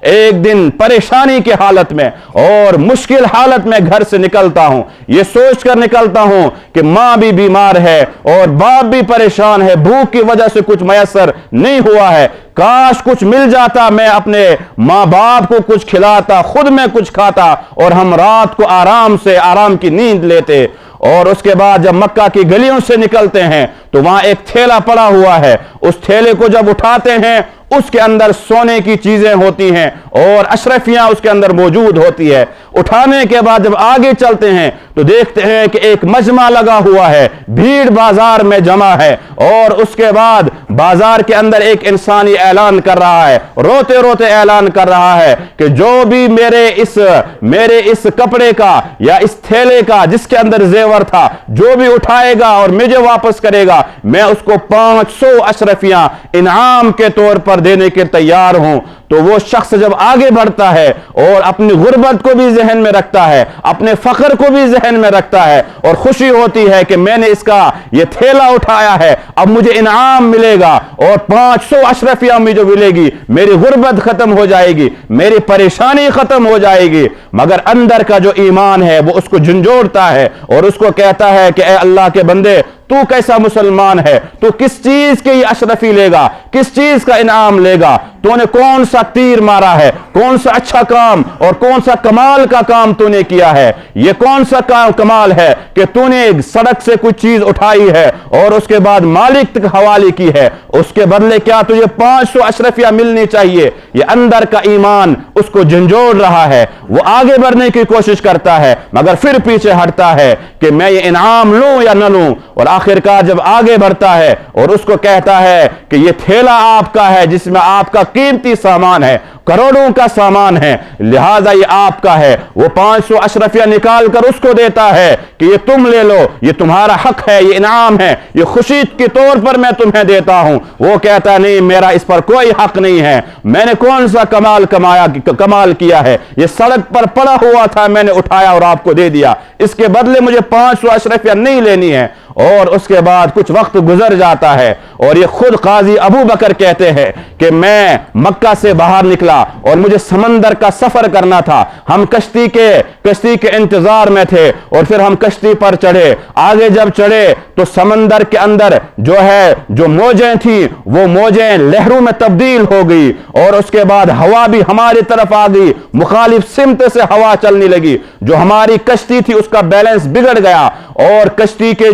एक दिन परेशानी की हालत में और मुश्किल हालत में घर से निकलता हूं, ये सोच कर निकलता हूं कि मां भी बीमार है और बाप भी परेशान है, भूख की वजह से कुछ मयसर नहीं हुआ है, काश कुछ मिल जाता, मैं अपने मां बाप को कुछ खिलाता, खुद में कुछ खाता और हम रात को आराम की नींद लेते। और उसके बाद जब मक्का की गलियों से निकलते हैं तो वहां एक थैला पड़ा हुआ है, उस थैले को जब उठाते हैं उसके अंदर सोने की चीजें होती हैं और अशरफियां उसके अंदर मौजूद होती है। उठाने के बाद जब आगे चलते हैं तो देखते हैं कि एक मजमा लगा हुआ है, भीड़ बाजार में जमा है और उसके बाद बाजार के अंदर एक इंसानी ऐलान कर रहा है, रोते रोते ऐलान कर रहा है कि जो भी मेरे इस कपड़े का या इस थैले का जिसके अंदर जेवर था जो भी उठाएगा और मुझे वापस करेगा, मैं उसको 500 अशरफियां इनाम के तौर पर देने के तैयार हूं। तो वो शख्स जब आगे बढ़ता है और अपनी गुर्बत को भी जहन में रखता है, अपने फख्र को भी जहन में रखता है और खुशी होती है कि मैंने इसका ये थैला उठाया है, अब मुझे इनाम मिलेगा और 500 अशरफियां मुझे मिलेगी, मेरी गुर्बत खत्म हो जाएगी, मेरी परेशानी खत्म हो जाएगी। मगर अंदर का जो ईमान है वो उसको झंझोड़ता है और उसको कहता है कि ए अल्लाह के बंदे, तू कैसा मुसलमान है, तू किस चीज के अशरफी लेगा, किस चीज का इनाम लेगा, तूने कौन सा तीर मारा है, कौन सा अच्छा काम और कौन सा कमाल का काम तूने किया है, ये कौन सा कमाल है कि तूने सड़क से कुछ चीज उठाई है और उसके बाद मालिक तक हवाले की है, उसके बदले क्या तुझे 500 अशरफियां मिलनी चाहिए। ये अंदर का ईमान उसको झंझोड़ रहा है, वो आगे बढ़ने की कोशिश करता है मगर फिर पीछे हटता है कि मैं ये इनाम लूं या न लूं। और आखिरकार जब आगे बढ़ता है और उसको कहता है कि ये थैला आपका है जिसमें आपका कीमती सामान है, करोड़ों का सामान है, लिहाजा ये आपका है, वो 500 अशरफिया निकाल कर उसको देता है कि ये तुम ले लो, ये तुम्हारा हक है, ये इनाम है, ये खुशी के तौर पर मैं तुम्हें देता हूं। वो कहता नहीं, मेरा इस पर कोई हक नहीं है, मैंने कौन सा कमाल किया है, ये सड़क पर पड़ा हुआ था, मैंने उठाया और आपको दे दिया, इसके बदले मुझे 500 अशरफिया नहीं लेनी है। और उसके बाद कुछ वक्त गुजर जाता है और ये खुद काजी अबू बकर कहते हैं कि मैं मक्का से बाहर निकला और मुझे समंदर का सफर करना था, हम कश्ती के इंतजार में थे और फिर हम कश्ती पर चढ़े। आगे जब चढ़े तो समंदर के अंदर जो मौजें थी वो मौजें लहरों में तब्दील हो गई और उसके बाद हवा भी हमारी तरफ आ गई, मुखालिफ सिमत से हवा चलने लगी, जो हमारी कश्ती थी उसका बैलेंस बिगड़ गया और कश्ती के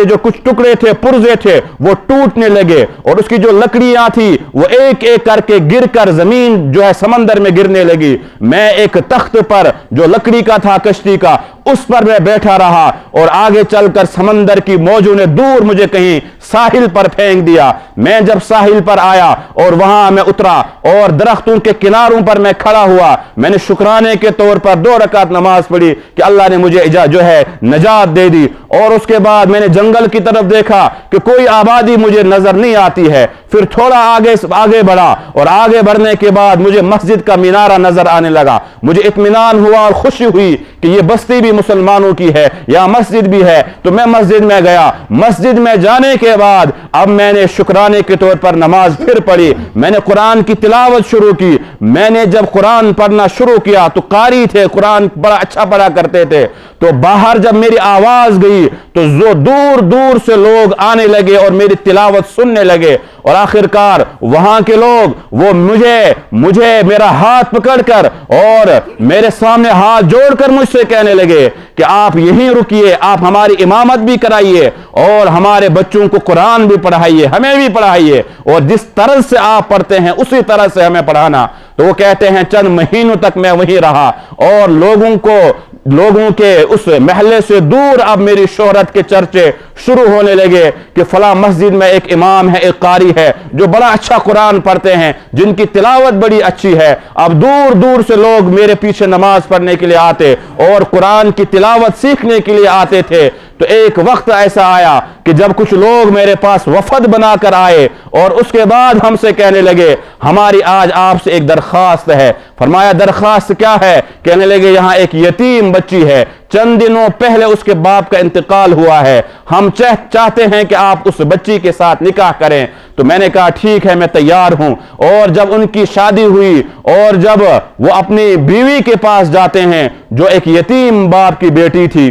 जो कुछ टुकड़े थे, पुर्जे थे, वो टूटने लगे और उसकी जो लकड़ियां थी वो एक एक करके गिरकर जमीन समंदर में गिरने लगी। मैं एक तख्त पर जो लकड़ी का था कश्ती का, उस पर मैं बैठा रहा और आगे चलकर समंदर की मौजों ने दूर मुझे कहीं साहिल पर फेंक दिया। मैं जब साहिल पर आया और वहां मैं उतरा और दरख्तों के किनारों पर मैं खड़ा हुआ, मैंने शुक्राने के तौर पर 2 रकात नमाज पढ़ी कि अल्लाह ने मुझे नजात दे दी। और उसके बाद मैंने जंगल की तरफ देखा कि कोई आबादी मुझे नजर नहीं आती है। फिर थोड़ा आगे बढ़ा और आगे बढ़ने के बाद मुझे मस्जिद का मीनारा नजर आने लगा। मुझे इत्मीनान हुआ और खुशी हुई कि ये बस्ती भी मुसलमानों की है, या मस्जिद भी है। तो मैं मस्जिद में गया। मस्जिद में जाने के बाद अब मैंने शुक्राने के तौर पर नमाज फिर पढ़ी, मैंने कुरान की तिलावत शुरू की। मैंने जब कुरान पढ़ना शुरू किया तो कारी थे, कुरान बड़ा अच्छा पढ़ा करते थे। तो बाहर जब मेरी आवाज गई तो जो दूर दूर से लोग आने लगे और मेरी तिलावत सुनने लगे और आखिरकार वहां के लोग वो मुझे मेरा हाथ पकड़कर और मेरे सामने हाथ जोड़कर मुझसे कहने लगे कि आप यहीं रुकिए, आप हमारी इमामत भी कराइए और हमारे बच्चों को कुरान भी पढ़ाइए, हमें भी पढ़ाइए, और जिस तरह से आप पढ़ते हैं उसी तरह से हमें पढ़ाना। तो वो कहते हैं चंद महीनों तक मैं वहीं रहा और लोगों के उस महल्ले से दूर अब मेरी शोहरत के चर्चे शुरू होने लगे कि फला मस्जिद में एक इमाम है, एक कारी है जो बड़ा अच्छा कुरान पढ़ते हैं, जिनकी तिलावत बड़ी अच्छी है। अब दूर दूर से लोग मेरे पीछे नमाज पढ़ने के लिए आते और कुरान की तिलावत सीखने के लिए आते थे। تو ایک وقت ایسا آیا کہ جب کچھ لوگ میرے پاس وفد بنا کر آئے اور اس کے بعد ہم سے کہنے لگے ہماری آج آپ سے ایک درخواست ہے۔ فرمایا درخواست کیا ہے؟ کہنے لگے یہاں ایک یتیم بچی ہے، چند دنوں پہلے اس کے باپ کا انتقال ہوا ہے، ہم چاہتے ہیں کہ آپ اس بچی کے ساتھ نکاح کریں۔ تو میں نے کہا ٹھیک ہے، میں تیار ہوں۔ اور جب ان کی شادی ہوئی اور جب وہ اپنی بیوی کے پاس جاتے ہیں جو ایک یتیم باپ کی بیٹی تھی،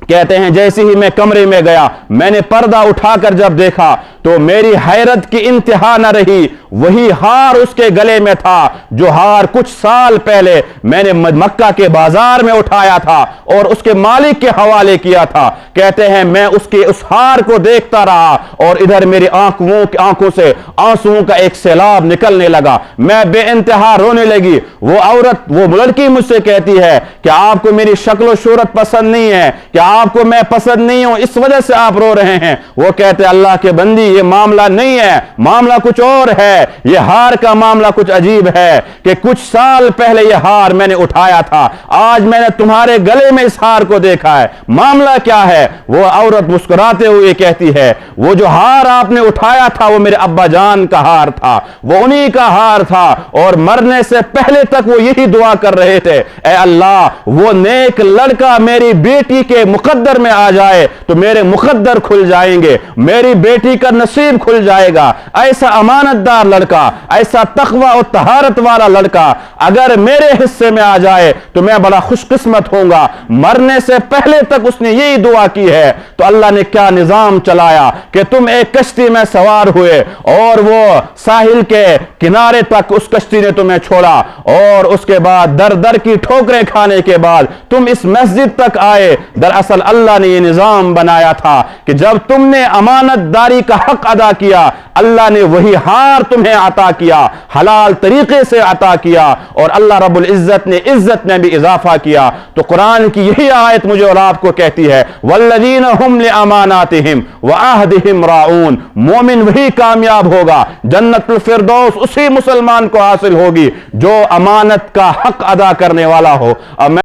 کہتے ہیں جیسے ہی میں کمرے میں گیا میں نے پردہ اٹھا کر جب دیکھا تو میری حیرت کی انتہا نہ رہی، وہی ہار اس کے گلے میں تھا جو ہار کچھ سال پہلے میں نے مکہ کے بازار میں اٹھایا تھا اور اس کے مالک کے حوالے کیا تھا۔ کہتے ہیں میں اس ہار کو دیکھتا رہا اور ادھر میری آنکھوں سے آنسوؤں کا ایک سیلاب نکلنے لگا، میں بے انتہا رونے لگی۔ وہ لڑکی مجھ سے کہتی ہے کہ آپ کو میری شکل و صورت پسند نہیں ہے، کہ آپ کو میں پسند نہیں ہوں، اس وجہ سے آپ رو رہے ہیں۔ وہ کہتے اللہ کے بندی یہ معاملہ نہیں ہے، معاملہ کچھ اور ہے، یہ ہار کا معاملہ کچھ عجیب ہے کہ کچھ سال پہلے یہ ہار میں نے اٹھایا تھا، آج میں نے تمہارے گلے میں اس ہار کو دیکھا ہے، معاملہ کیا ہے؟ وہ عورت مسکراتے ہوئے کہتی ہے وہ جو ہار آپ نے اٹھایا تھا وہ میرے ابا جان کا ہار تھا، وہ انہی کا ہار تھا، اور مرنے سے پہلے تک وہ یہی دعا کر رہے تھے اے اللہ وہ نیک لڑکا میری بیٹی کے مقدر میں آ جائے تو میرے مقدر کھل جائیں گے، میری بیٹی کا نصیب کھل جائے گا، ایسا امانت دار لڑکا، ایسا تقوی اور طہارت والا لڑکا اگر میرے حصے میں آ جائے تو میں بڑا خوش قسمت ہوں گا۔ مرنے سے پہلے تک اس نے یہی دعا کی ہے۔ تو اللہ نے کیا نظام چلایا کہ تم ایک کشتی میں سوار ہوئے اور وہ ساحل کے کنارے تک اس کشتی نے تمہیں چھوڑا، اور اس کے بعد در در کی ٹھوکریں کھانے کے بعد تم اس مسجد تک آئے۔ دراصل اللہ نے یہ نظام بنایا تھا کہ جب تم نے امانت داری کا حق ادا کیا اللہ نے وہی ہار تمہیں عطا کیا، حلال طریقے سے عطا کیا، اور اللہ رب العزت نے عزت میں بھی اضافہ کیا۔ تو قرآن کی یہی آیت مجھے اور آپ کو کہتی ہے والذین ہم لاماناتہم وعہدہم راعون، مومن وہی کامیاب ہوگا، جنت الفردوس اسی مسلمان کو حاصل ہوگی جو امانت کا حق ادا کرنے والا ہو۔